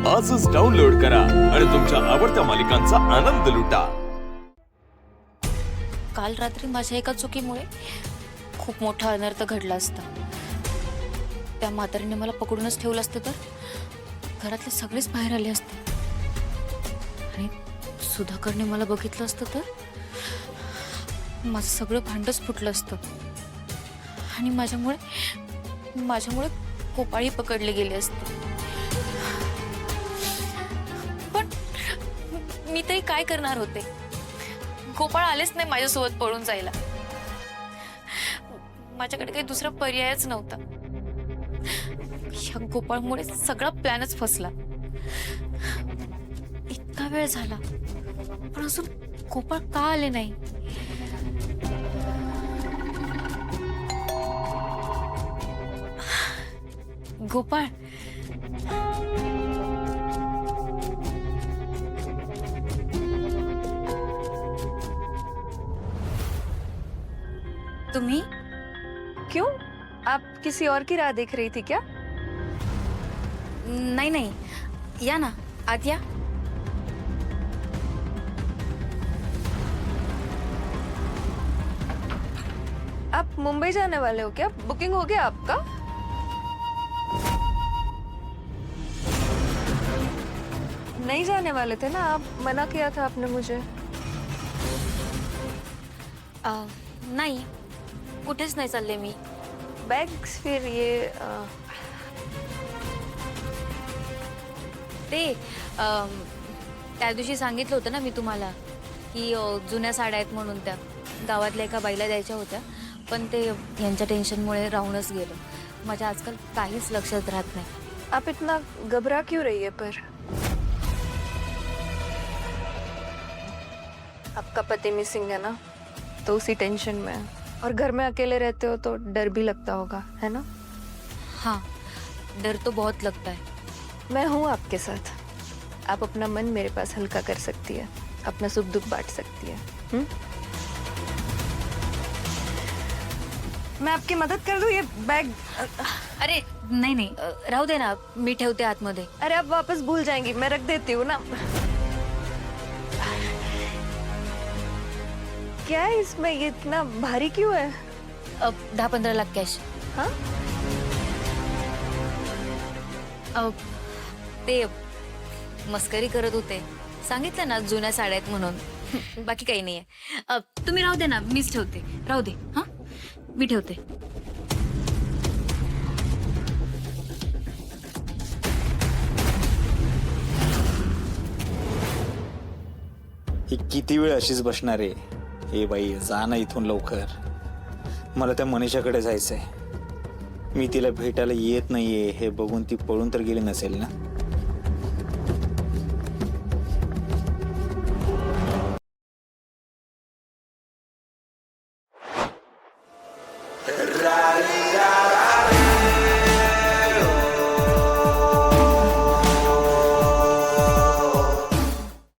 आजच डाउनलोड करा आणि तुमच्या आवडत्या मालिकांचा आनंद लुटा। काल रात्री माझ्या एका चुकीमुळे खूप मोठा अनर्थ घडला असता। त्या म्हातारीने मला पकडूनच ठेवलं असतं तर घरातले सगळेच बाहेर आले असते आणि सुधाकरने मला बघितलं असतं तर माझं सगळं भांडच फुटलं असतं आणि माझ्यामुळे कोपाळी पकडले गेले असते। पण मी तरी काय करणार होते? गोपाळ आलेच नाही माझ्यासोबत पळून जायला। माझ्याकडे काही दुसरा पर्यायच नव्हता। या गोपाळमुळे सगळा प्लॅनच फसला। इतका वेळ झाला पण अजून गोपाळ का आले नाही? गोपाळ, तुम्ही? क्यों? आप किसी और की राह देख रही थी क्या? नहीं नहीं, या ना, आत या। आप मुंबई जाने वाले हो क्या? बुकिंग हो गया आपका? नहीं जाने वाले थे ना आप? मना किया था आपने मुझे। नाही, कुठेच नाही चालले मी। बैग्स फिर ये ते त्या दिवशी सांगितलं होतं ना मी तुम्हाला की जुन्या साड्या आहेत म्हणून त्या गावातल्या एका बाईला द्यायच्या होत्या, पण ते यांच्या टेन्शनमुळे राहूनच गेलं। माझ्या आजकाल काहीच लक्षात राहत नाही। आप इतना घबरा क्यों रही है पर? आपका पति मिसिंग है ना, तो उसी टेंशन में है। और घर में अकेले रहते हो तो डर भी लगता होगा, है ना? हाँ, डर तो बहुत लगता है। मैं हूँ आपके साथ। आप अपना मन मेरे पास हल्का कर सकती है, अपना सुख दुख बांट सकती है। मैं आपकी मदद कर दूं? ये बैग अरे नहीं नहीं, राहू दे ना, मी ठेवते आतमध्ये। अरे आप वापस भूल जाएंगी, मैं रख देती हूँ ना। क्या है इसमें? ये इतना भारी क्यों है? 10-15 लाख कॅश। हाँ? ते मस्करी करत होते, सांगितलं ना जुन्या साड्या आहेत म्हणून। बाकी काही नाहीये। तुम्ही राहू दे ना, मीच ठेवते। राहू दे, हाँ मी ठेवते। ही किती वेळ अशीच बसणार आहे? हे बाई जा ना इथून लवकर, मला त्या मनीषाकडे जायचंय। मी तिला भेटायला येत नाहीये हे बघून ती पळून तर गेली नसेल ना?